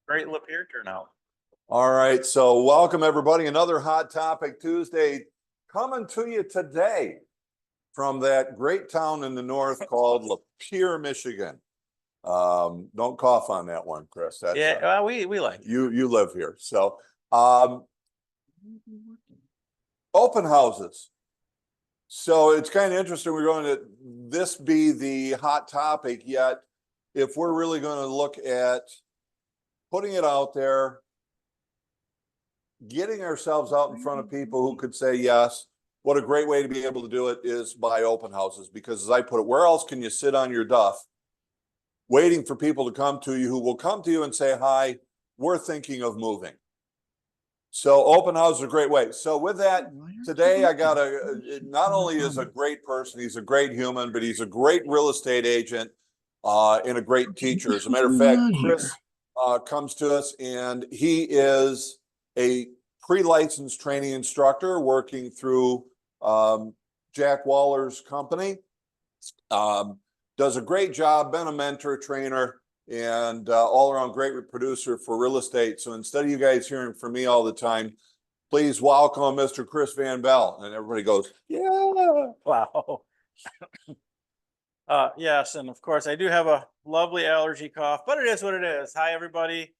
Great Lapeer turnout. All right, so welcome everybody. Another Hot Topic Tuesday coming to you today from that great town in the north called Lapeer, Michigan. Don't cough on that one, Chris. That's, yeah, we like it. You live here, so open houses. So it's kind of interesting. We're going to this be the hot topic, yet if we're really going to look at putting it out there, getting ourselves out in front of people who could say yes, what a great way to be able to do it is by open houses. Because as I put it, where else can you sit on your duff waiting for people to come to you who will come to you and say, hi, we're thinking of moving. So open house is a great way. So with that, today I got not only is a great person, he's a great human, but he's a great real estate agent and a great teacher. As a matter of fact, Chris comes to us and he is a pre-licensed training instructor working through Jack Waller's company. Does a great job, been a mentor, trainer, and all around great producer for real estate. So instead of you guys hearing from me all the time, please welcome Mr. Chris VanBelle. And everybody goes, yeah. Wow. Yes, and of course I do have a lovely allergy cough, but it is what it is. Hi, everybody.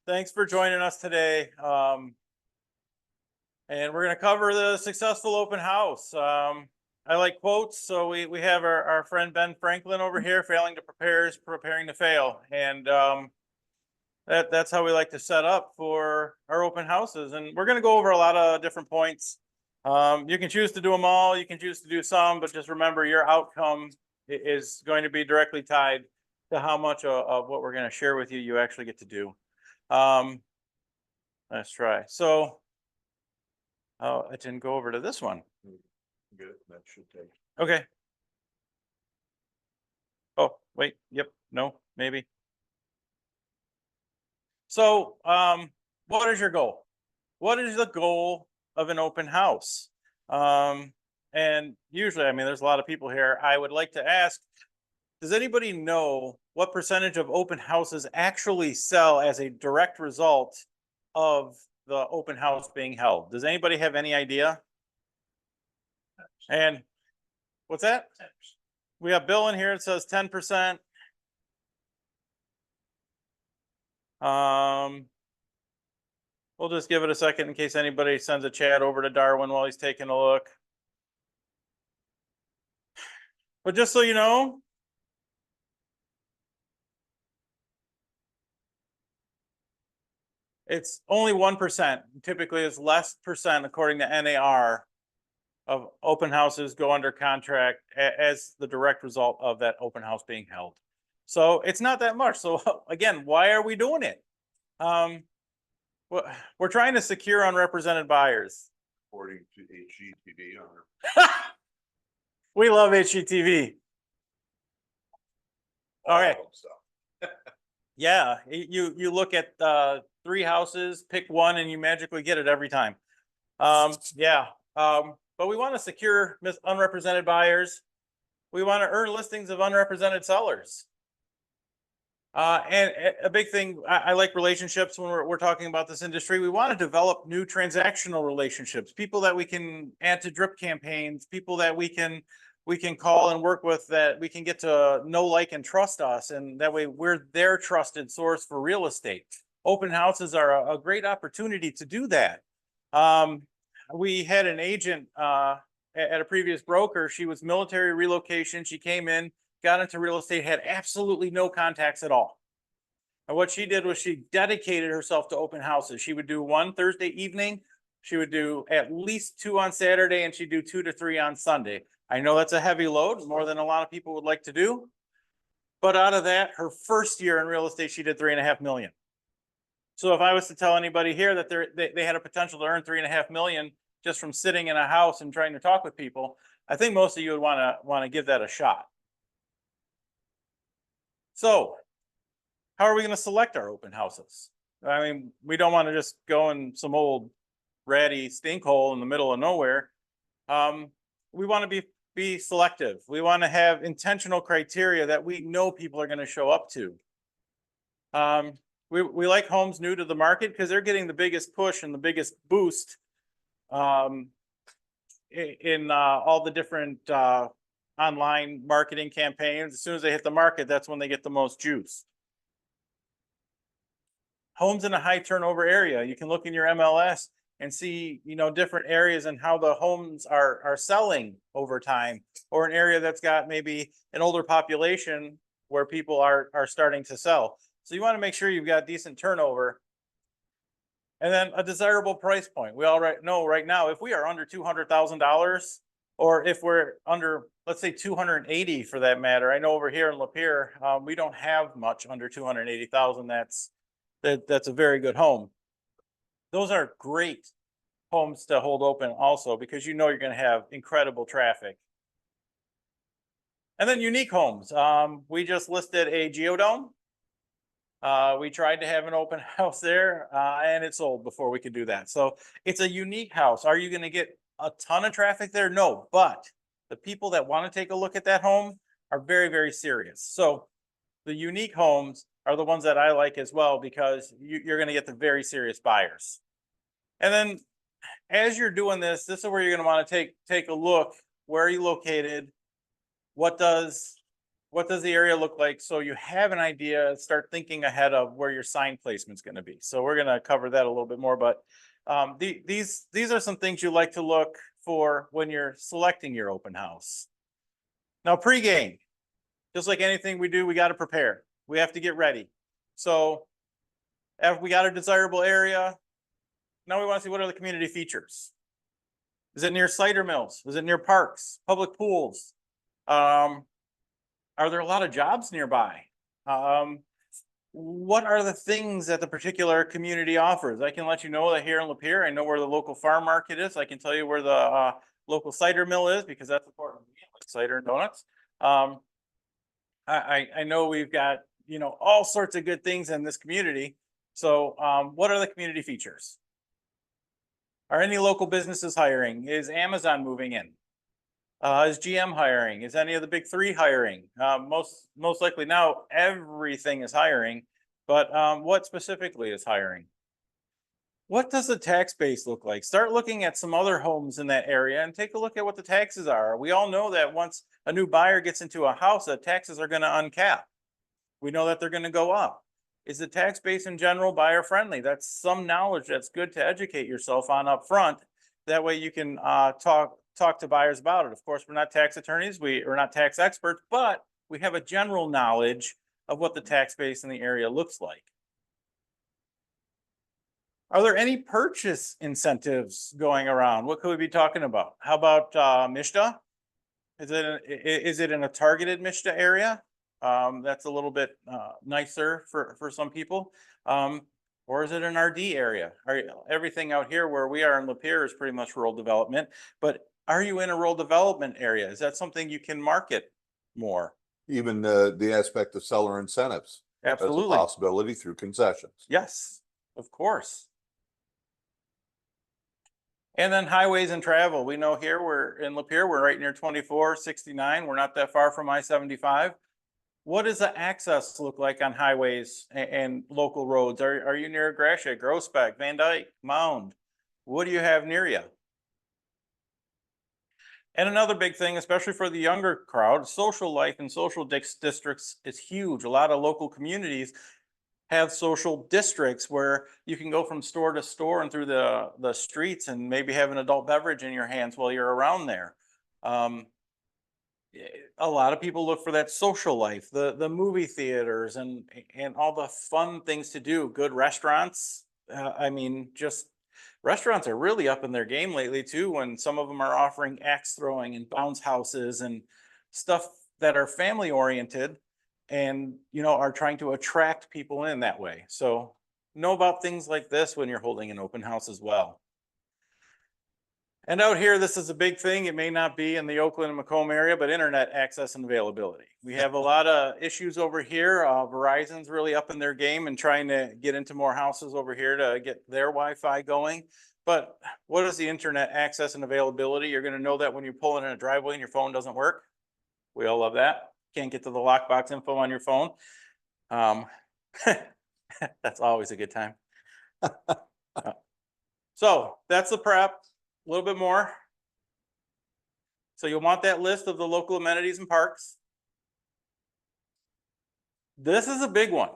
Thanks for joining us today. And we're going to cover the successful open house. I like quotes, so we have our friend Ben Franklin over here. Failing to prepare is preparing to fail, and that's how we like to set up for our open houses. And we're going to go over a lot of different points. You can choose to do them all, you can choose to do some, but just remember your outcome is going to be directly tied to how much of what we're going to share with you you actually get to do. Let's try. So I didn't go over to this one. Good. That should take. Okay. Oh, wait. Yep. No, maybe. So, what is your goal? What is the goal of an open house? And usually, I mean, there's a lot of people here. I would like to ask, does anybody know what percentage of open houses actually sell as a direct result of the open house being held? Does anybody have any idea? And what's that? We have Bill in here. It says 10%. We'll just give it a second in case anybody sends a chat over to Darwin while he's taking a look. But just so you know, it's only 1%. Typically, it's less percent according to NAR of open houses go under contract as the direct result of that open house being held. So it's not that much. So again, why are we doing it? We're trying to secure unrepresented buyers. According to HGTV. We love HGTV. All right. Yeah, you look at 3 houses, pick one, and you magically get it every time. But we want to secure unrepresented buyers. We want to earn listings of unrepresented sellers. And a big thing, I like relationships when we're talking about this industry. We want to develop new transactional relationships, people that we can add to drip campaigns, people that we can call and work with, that we can get to know, like, and trust us. And that way we're their trusted source for real estate. Open houses are a great opportunity to do that. We had an agent at a previous broker. She was military relocation. She came in, got into real estate, had absolutely no contacts at all. And what she did was she dedicated herself to open houses. She would do 1 Thursday evening. She would do at least 2 on Saturday, and she'd do 2 to 3 on Sunday. I know that's a heavy load, more than a lot of people would like to do. But out of that, her first year in real estate, she did $3.5 million. So if I was to tell anybody here that they had a potential to earn $3.5 million just from sitting in a house and trying to talk with people, I think most of you would want to give that a shot. So how are we going to select our open houses? I mean, we don't want to just go in some old ratty stink hole in the middle of nowhere. We want to be selective. We want to have intentional criteria that we know people are going to show up to. we like homes new to the market because they're getting the biggest push and the biggest boost in all the different online marketing campaigns. As soon as they hit the market, that's when they get the most juice. Homes in a high turnover area. You can look in your MLS and see, different areas and how the homes are selling over time, or an area that's got maybe an older population where people are starting to sell. So you want to make sure you've got decent turnover. And then a desirable price point. We all know right now, if we are under $200,000, or if we're under, let's say 280 for that matter. I know over here in Lapeer, we don't have much under 280,000. That's a very good home. Those are great homes to hold open also, because you're going to have incredible traffic. And then unique homes. We just listed a geodome. We tried to have an open house there and it sold before we could do that. So it's a unique house. Are you going to get a ton of traffic there? No, but the people that want to take a look at that home are very, very serious. So the unique homes are the ones that I like as well, because you're going to get the very serious buyers. And then as you're doing this is where you're going to want to take a look. Where are you located? What does the area look like? So you have an idea, start thinking ahead of where your sign placement is going to be. So we're going to cover that a little bit more, but these are some things you like to look for when you're selecting your open house. Now, pregame, just like anything we do, we got to prepare. We have to get ready. So if we got a desirable area, now we want to see what are the community features. Is it near cider mills? Is it near parks, public pools? Are there a lot of jobs nearby? What are the things that the particular community offers? I can let you know that here in Lapeer, I know where the local farm market is. I can tell you where the local cider mill is, because that's important to me, like cider and donuts. I know we've got, all sorts of good things in this community. So what are the community features? Are any local businesses hiring? Is Amazon moving in? Is GM hiring? Is any of the big three hiring? Most likely now everything is hiring, but what specifically is hiring? What does the tax base look like? Start looking at some other homes in that area and take a look at what the taxes are. We all know that once a new buyer gets into a house, that taxes are going to uncap. We know that they're going to go up. Is the tax base in general buyer friendly? That's some knowledge that's good to educate yourself on up front. That way you can talk to buyers about it. Of course, we're not tax attorneys, we're not tax experts, but we have a general knowledge of what the tax base in the area looks like. Are there any purchase incentives going around? What could we be talking about? How about MSHDA? Is it in a targeted MSHDA area? That's a little bit nicer for some people. Or is it an RD area? Everything out here where we are in Lapeer is pretty much rural development, but are you in a rural development area? Is that something you can market more? Even the aspect of seller incentives. Absolutely. That's a possibility through concessions. Yes, of course. And then highways and travel. We know here we're in Lapeer, we're right near 2469. We're not that far from I-75. What does the access look like on highways and local roads? Are you near Gratiot, Groesbeck, Van Dyke, Mound? What do you have near you? And another big thing, especially for the younger crowd, social life and social districts is huge. A lot of local communities have social districts where you can go from store to store and through the streets and maybe have an adult beverage in your hands while you're around there. A lot of people look for that social life, the movie theaters and all the fun things to do, good restaurants. Just restaurants are really up in their game lately too, when some of them are offering axe throwing and bounce houses and stuff that are family oriented and, are trying to attract people in that way. So know about things like this when you're holding an open house as well. And out here, this is a big thing. It may not be in the Oakland and Macomb area, but internet access and availability. We have a lot of issues over here. Verizon's really up in their game and trying to get into more houses over here to get their Wi-Fi going. But what is the internet access and availability? You're going to know that when you're pulling in a driveway and your phone doesn't work. We all love that. Can't get to the lockbox info on your phone. That's always a good time. So that's the prep, a little bit more. So you'll want that list of the local amenities and parks. This is a big one.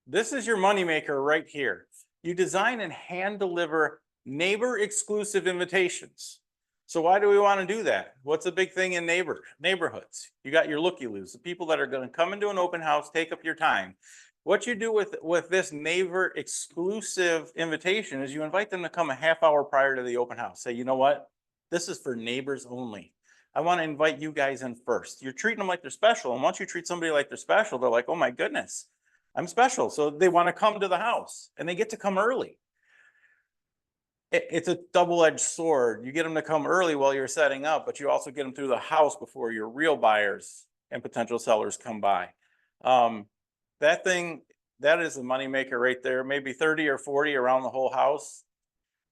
This is your moneymaker right here. You design and hand deliver neighbor exclusive invitations. So why do we want to do that? What's a big thing in neighborhoods? You got your looky-loos, the people that are going to come into an open house, take up your time. What you do with this neighbor exclusive invitation is you invite them to come a half hour prior to the open house. Say, you know what? This is for neighbors only. I want to invite you guys in first. You're treating them like they're special. And once you treat somebody like they're special, they're like, oh my goodness, I'm special. So they want to come to the house and they get to come early. It's a double-edged sword. You get them to come early while you're setting up, but you also get them through the house before your real buyers and potential sellers come by. That is a moneymaker right there, maybe 30 or 40 around the whole house,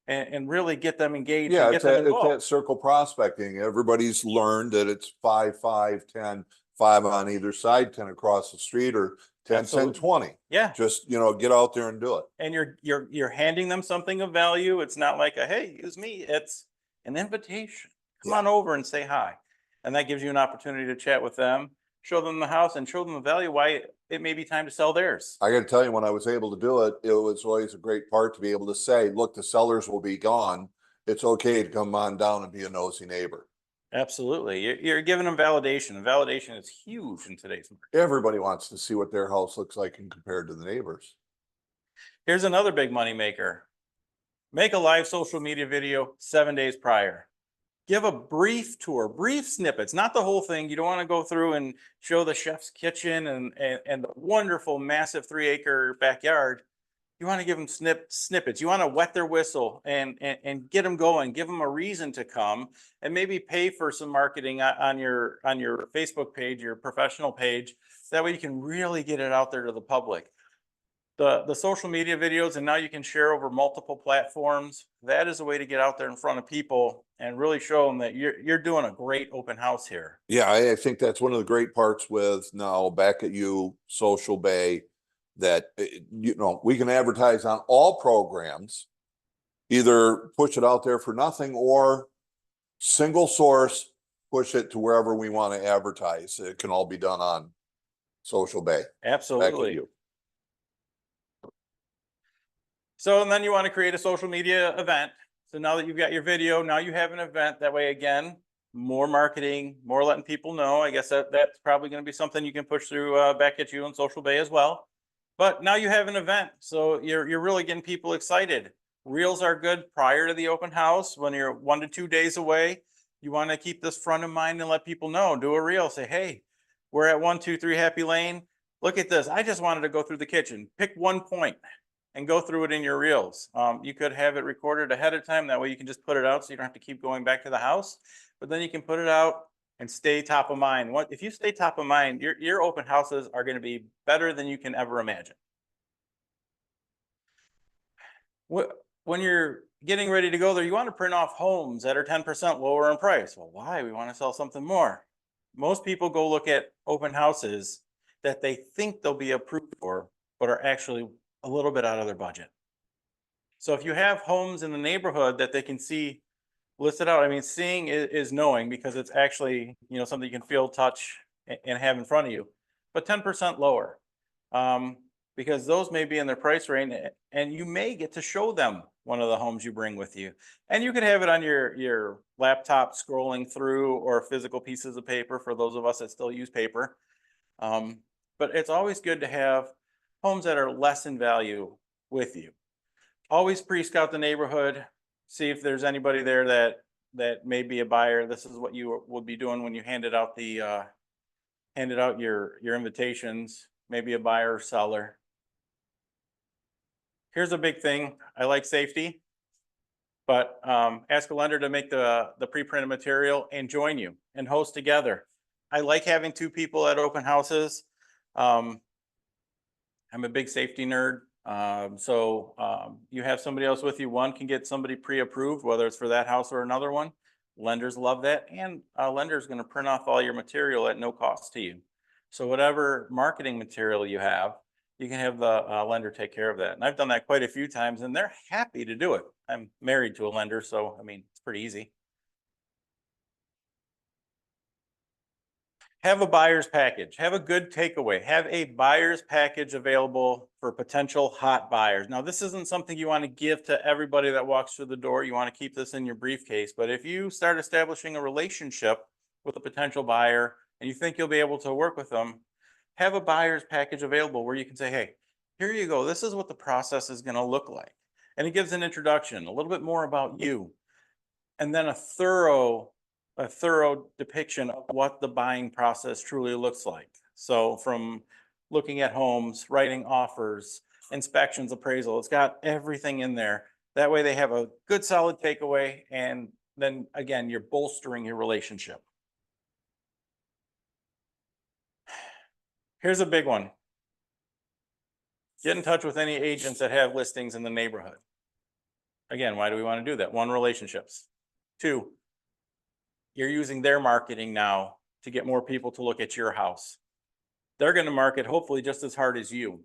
and really get them engaged. Yeah, and get them it's involved. that circle prospecting. Everybody's learned that it's 5, 5, 10, 5 on either side, 10 across the street, or 10, Absolutely. 10, 20. Yeah. Just, get out there and do it. And you're handing them something of value. It's not like a, hey, use me. It's an invitation. Come on over and say hi. And that gives you an opportunity to chat with them, show them the house, and show them the value why it may be time to sell theirs. I got to tell you, when I was able to do it, it was always a great part to be able to say, look, the sellers will be gone. It's okay to come on down and be a nosy neighbor. Absolutely. You're giving them validation. And validation is huge in today's market. Everybody wants to see what their house looks like and compared to the neighbors. Here's another big money maker. Make a live social media video 7 days prior. Give a brief tour, brief snippets, not the whole thing. You don't want to go through and show the chef's kitchen and the wonderful, massive 3-acre backyard. You want to give them snippets. You want to wet their whistle and get them going, give them a reason to come, and maybe pay for some marketing on your Facebook page, your professional page. That way you can really get it out there to the public. The social media videos, and now you can share over multiple platforms. That is a way to get out there in front of people and really show them that you're doing a great open house here. Yeah, I think that's one of the great parts with now Back at You, Social Bay, that, we can advertise on all programs, either push it out there for nothing or single source, push it to wherever we want to advertise. It can all be done on Social Bay. Back at Absolutely. You. So, and then you want to create a social media event. So now that you've got your video, now you have an event. That way, again, more marketing, more letting people know. I guess that's probably going to be something you can push through Back at You and Social Bay as well. But now you have an event, so you're really getting people excited. Reels are good prior to the open house. When you're 1 to 2 days away, you want to keep this front of mind and let people know. Do a reel. Say, hey, we're at 123 Happy Lane. Look at this. I just wanted to go through the kitchen. Pick one point and go through it in your reels. You could have it recorded ahead of time. That way you can just put it out so you don't have to keep going back to the house. But then you can put it out and stay top of mind. If you stay top of mind, your open houses are going to be better than you can ever imagine. When you're getting ready to go there, you want to print off homes that are 10% lower in price. Well, why? We want to sell something more. Most people go look at open houses that they think they'll be approved for, but are actually a little bit out of their budget. So if you have homes in the neighborhood that they can see listed out, I mean, seeing is knowing, because it's actually, something you can feel, touch, and have in front of you, but 10% lower, because those may be in their price range, and you may get to show them one of the homes you bring with you. And you could have it on your laptop scrolling through, or physical pieces of paper for those of us that still use paper. But it's always good to have homes that are less in value with you. Always pre-scout the neighborhood, see if there's anybody there that may be a buyer. This is what you would be doing when you handed out your invitations, maybe a buyer or seller. Here's a big thing. I like safety, but ask a lender to make the pre-printed material and join you and host together. I like having 2 people at open houses. I'm a big safety nerd. So you have somebody else with you. One can get somebody pre-approved, whether it's for that house or another one. Lenders love that. And a lender is going to print off all your material at no cost to you. So whatever marketing material you have, you can have the lender take care of that. And I've done that quite a few times and they're happy to do it. I'm married to a lender, so I mean, it's pretty easy. Have a buyer's package, have a good takeaway, have a buyer's package available for potential hot buyers. Now, this isn't something you want to give to everybody that walks through the door. You want to keep this in your briefcase. But if you start establishing a relationship with a potential buyer and you think you'll be able to work with them, have a buyer's package available where you can say, hey, here you go. This is what the process is going to look like. And it gives an introduction, a little bit more about you, and then a thorough depiction of what the buying process truly looks like. So from looking at homes, writing offers, inspections, appraisal, it's got everything in there. That way they have a good solid takeaway. And then again, you're bolstering your relationship. Here's a big one. Get in touch with any agents that have listings in the neighborhood. Again, why do we want to do that? One, relationships. Two, you're using their marketing now to get more people to look at your house. They're going to market hopefully just as hard as you.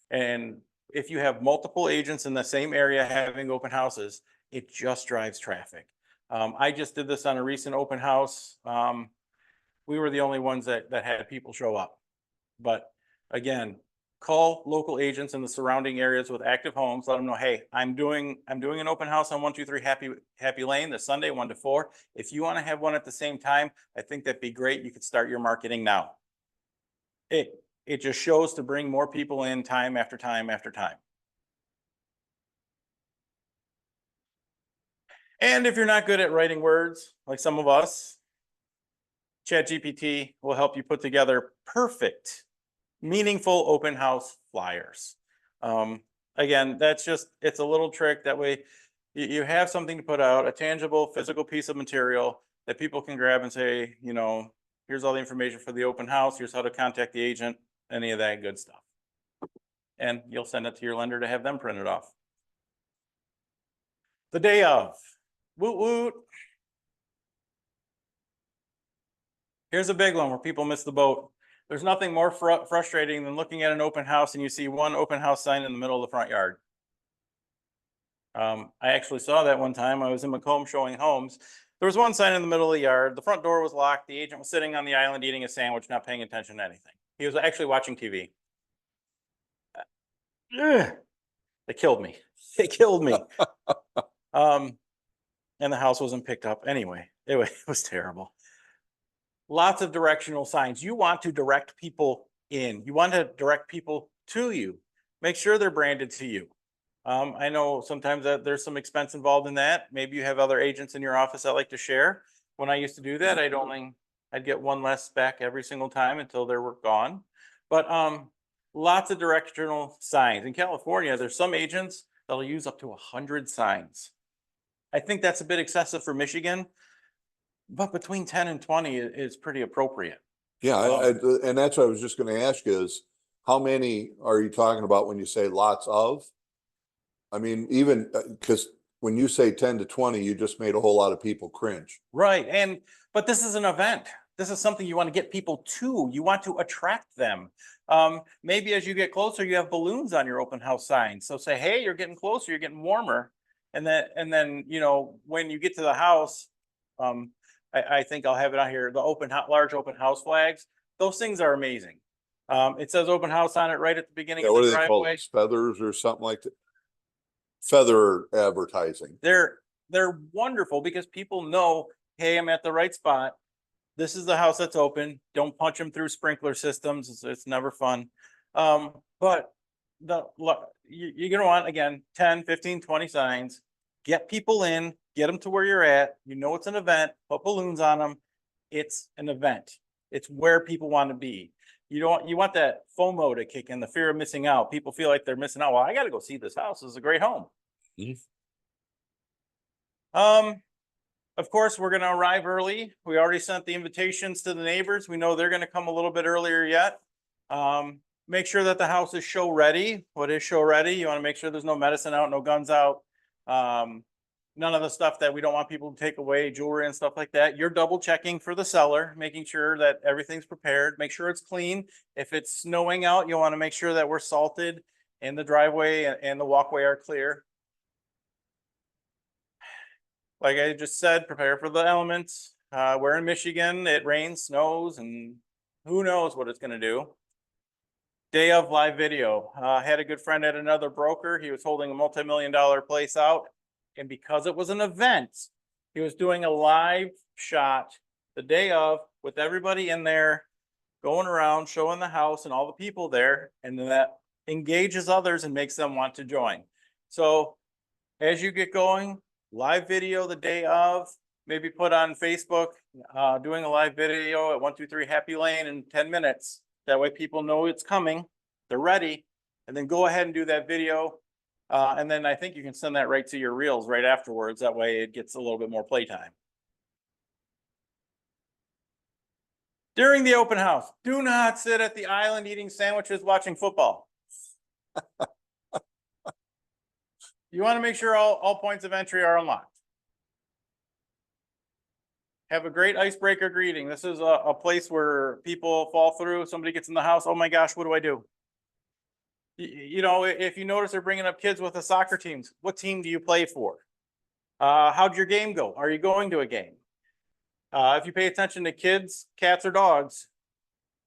And if you have multiple agents in the same area having open houses, it just drives traffic. I just did this on a recent open house. We were the only ones that had people show up. But again, call local agents in the surrounding areas with active homes. Let them know, hey, I'm doing an open house on 123 Happy Lane this Sunday, 1 to 4. If you want to have one at the same time, I think that'd be great. You could start your marketing now. It just shows to bring more people in time after time after time. And if you're not good at writing words, like some of us, ChatGPT will help you put together perfect, meaningful open house flyers. Again, it's a little trick. That way you have something to put out, a tangible physical piece of material that people can grab and say, you know, here's all the information for the open house. Here's how to contact the agent, any of that good stuff. And you'll send it to your lender to have them print it off. The day of, woot woot. Here's a big one where people miss the boat. There's nothing more frustrating than looking at an open house and you see one open house sign in the middle of the front yard. I actually saw that one time. I was in Macomb showing homes. There was one sign in the middle of the yard. The front door was locked. The agent was sitting on the island eating a sandwich, not paying attention to anything. He was actually watching TV. They killed me. They killed me. And the house wasn't picked up anyway. It was terrible. Lots of directional signs. You want to direct people in. You want to direct people to you. Make sure they're branded to you. I know sometimes that there's some expense involved in that. Maybe you have other agents in your office that like to share. When I used to do that, I'd get one less spec every single time until they were gone. But lots of directional signs. In California, there's some agents that'll use up to 100 signs. I think that's a bit excessive for Michigan, but between 10 and 20 is pretty appropriate. Yeah, and that's what I was just going to ask is, how many are you talking about when you say lots of? I mean, even because when you say 10 to 20, you just made a whole lot of people cringe. Right. But this is an event. This is something you want to get people to. You want to attract them. Maybe as you get closer, you have balloons on your open house signs. So say, hey, you're getting closer, you're getting warmer. And then, you know, when you get to the house, I think I'll have it on here, the large open house flags. Those things are amazing. It says open house on it right at the beginning of What the do they call driveway. it? Feathers or something like that? Feather advertising. They're wonderful because people know, hey, I'm at the right spot. This is the house that's open. Don't punch them through sprinkler systems. It's never fun. But you're going to want, again, 10, 15, 20 signs. Get people in, get them to where you're at. You know it's an event. Put balloons on them. It's an event. It's where people want to be. You want that FOMO to kick in, the fear of missing out. People feel like they're missing out. Well, I got to go see this house. This is a great home. Of course, we're going to arrive early. We already sent the invitations to the neighbors. We know they're going to come a little bit earlier yet. Make sure that the house is show ready. What is show ready? You want to make sure there's no medicine out, no guns out. none of the stuff that we don't want people to take away, jewelry and stuff like that. You're double checking for the seller, making sure that everything's prepared, make sure it's clean. If it's snowing out, you want to make sure that we're salted and the driveway and the walkway are clear. Like I just said, prepare for the elements. We're in Michigan, it rains, snows, and who knows what it's gonna do. Day of live video. Had a good friend at another broker. He was holding a multi-million-dollar place out. And because it was an event, he was doing a live shot the day of with everybody in there, going around, showing the house and all the people there. And then that engages others and makes them want to join. So as you get going, live video the day of, maybe put on Facebook, doing a live video at 123 Happy Lane in 10 minutes. That way people know it's coming, they're ready, and then go ahead and do that video. And then I think you can send that right to your reels right afterwards. That way it gets a little bit more playtime. During the open house, do not sit at the island eating sandwiches, watching football. You want to make sure all points of entry are unlocked. Have a great icebreaker greeting. This is a place where people fall through. Somebody gets in the house. Oh my gosh, what do I do? You know, if you notice they're bringing up kids with the soccer teams, what team do you play for? How'd your game go? Are you going to a game? If you pay attention to kids, cats or dogs,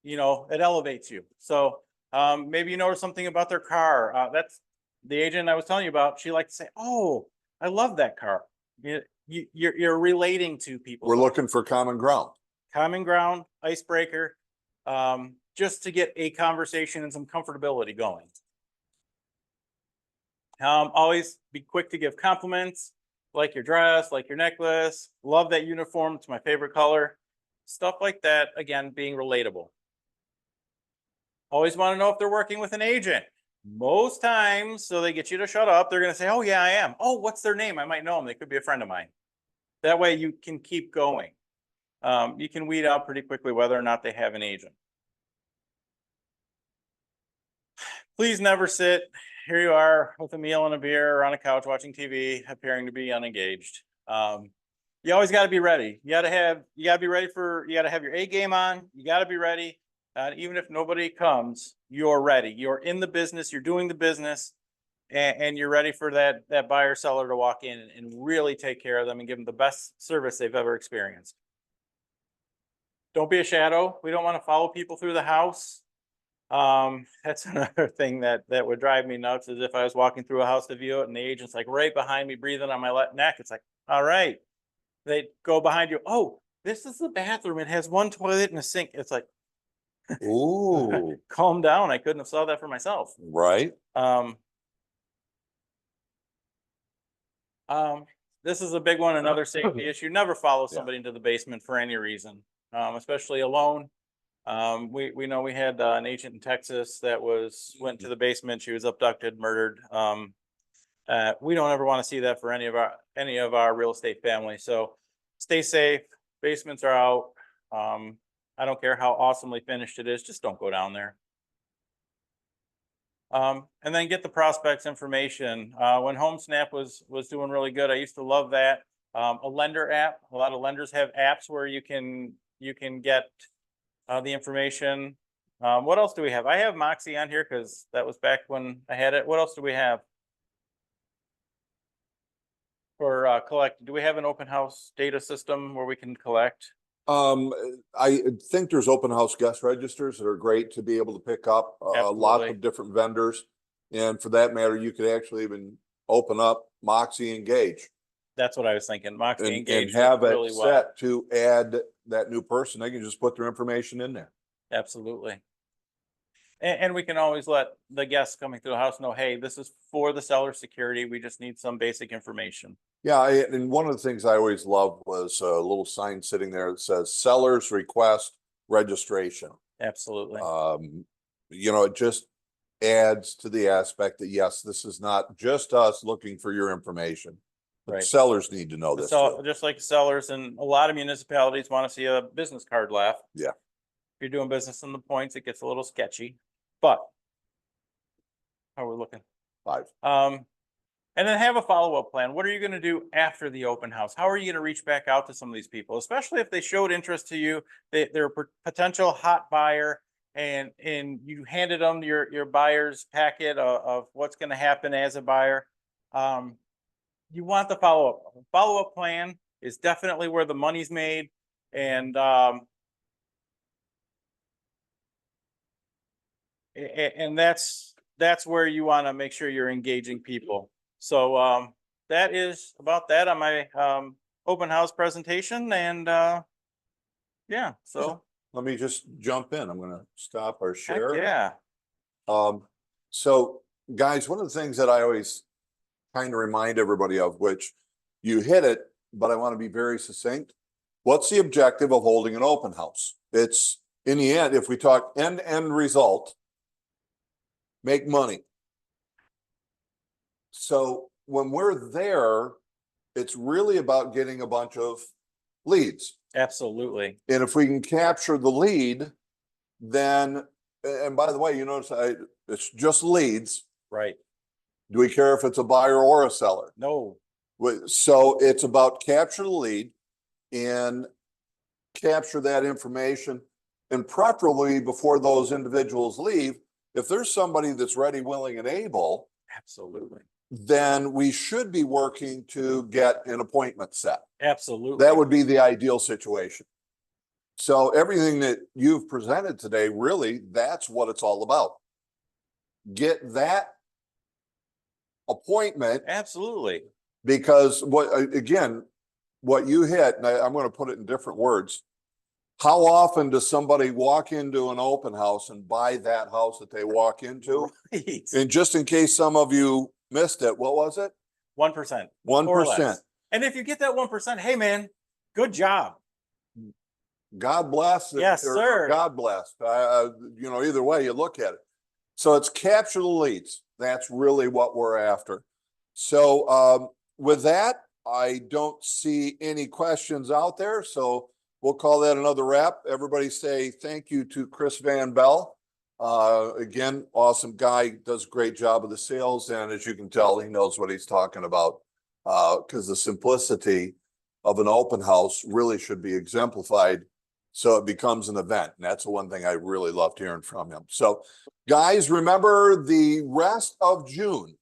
you know, it elevates you. So maybe you notice something about their car. That's the agent I was telling you about. She liked to say, oh, I love that car. You're relating to people. We're looking for common ground. Common ground, icebreaker, just to get a conversation and some comfortability going. Always be quick to give compliments, like your dress, like your necklace. Love that uniform. It's my favorite color. Stuff like that, again, being relatable. Always want to know if they're working with an agent. Most times, so they get you to shut up, they're going to say, oh yeah, I am. Oh, what's their name? I might know them. They could be a friend of mine. That way you can keep going. You can weed out pretty quickly whether or not they have an agent. Please never sit. Here you are with a meal and a beer or on a couch watching TV, appearing to be unengaged. You always got to be ready. You got to have your A game on. You got to be ready. Even if nobody comes, you're ready. You're in the business. You're doing the business, and you're ready for that buyer seller to walk in and really take care of them and give them the best service they've ever experienced. Don't be a shadow. We don't want to follow people through the house. That's another thing that would drive me nuts, is if I was walking through a house to view it and the agent's like right behind me breathing on my neck. It's like, all right. They go behind you. Oh, this is the bathroom. It has one toilet and a sink. It's like, ooh, calm down. I couldn't have saw that for myself. right. This is a big one, another safety issue. Never follow somebody into the basement for any reason, especially alone. We know we had an agent in Texas that went to the basement. She was abducted, murdered. We don't ever want to see that for any of our real estate family. So stay safe. Basements are out. I don't care how awesomely finished it is. Just don't go down there. And then get the prospects information. When HomeSnap was doing really good, I used to love that. A lender app. A lot of lenders have apps where you can get the information. What else do we have? I have Moxie on here because that was back when I had it. What else do we have for collect? Do we have an open house data system where we can collect? I think there's open house guest registers that are great to be able to pick up lots of different vendors. And for that matter, you could actually even open up Moxie Engage. That's what I was thinking. Moxie Engage and have it really set to add that new person. They can just put their information in there. Absolutely. And we can always let the guests coming through the house know, hey, this is for the seller security. We just need some basic information. Yeah, and one of the things I always loved was a little sign sitting there that says "Sellers Request Registration." Absolutely. You know, it just adds to the aspect that yes, this is not just us looking for your information. But right. Sellers need to know this. So just like sellers, and a lot of municipalities want to see a business card left. Yeah. If you're doing business in the points, it gets a little sketchy. But how are we looking? 5. And then have a follow-up plan. What are you going to do after the open house? How are you going to reach back out to some of these people, especially if they showed interest to you, they're a potential hot buyer, and you handed them your buyer's packet of what's going to happen as a buyer. You want the follow-up. Follow-up plan is definitely where the money's made, and that's where you want to make sure you're engaging people. So that is about that on my open house presentation, and yeah, so Let me just jump in. I'm gonna stop our heck share. yeah. So guys, one of the things that I always kind of remind everybody of, which you hit it, but I want to be very succinct. What's the objective of holding an open house? It's, in the end, if we talk end result, make money. So when we're there, it's really about getting a bunch of leads. Absolutely. And if we can capture the lead, then, and by the way, you notice it's just leads. Right. Do we care if it's a buyer or a seller? No. So it's about capture the lead and capture that information, and preferably before those individuals leave, if there's somebody that's ready, willing, and able, Absolutely. then we should be working to get an appointment set. Absolutely. That would be the ideal situation. So everything that you've presented today, really, that's what it's all about. Get that appointment. Absolutely. Because what you hit, and I'm going to put it in different words. How often does somebody walk into an open house and buy that house that they walk into? Right. And just in case some of you missed it, what was it? 1%. 1%. And if you get that 1%, hey man, good job. God bless. Yes, sir. God bless. Either way you look at it. So it's capture the leads. That's really what we're after. So with that, I don't see any questions out there. So we'll call that another wrap. Everybody say thank you to Chris VanBelle. Again, awesome guy, does a great job of the sales. And as you can tell, he knows what he's talking about, because the simplicity of an open house really should be exemplified so it becomes an event. And that's the one thing I really loved hearing from him. So guys, remember the rest of June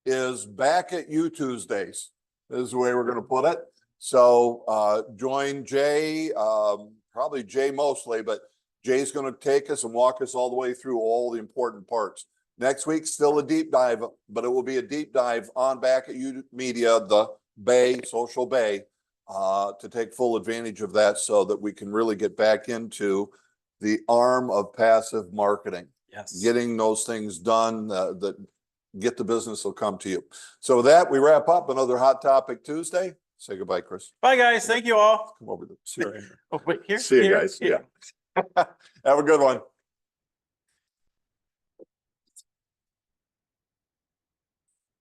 is back at you Tuesdays. This is the way we're going to put it. So join Jay, probably Jay mostly, but Jay's going to take us and walk us all the way through all the important parts. Next week, still a deep dive, but it will be a deep dive on Back at You Media, the Bay, Social Bay, to take full advantage of that so that we can really get back into the arm of passive marketing. Yes. Getting those things done that get the business will come to you. So with that, we wrap up another Hot Topic Tuesday. Say goodbye, Chris. Bye guys. Thank you all. Come over to Oh, wait, here. see you here, guys. here. Yeah. Have a good one.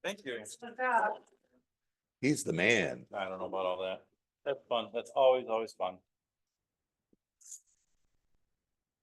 Thank you. He's the man. I don't know about all that. That's fun. That's always fun.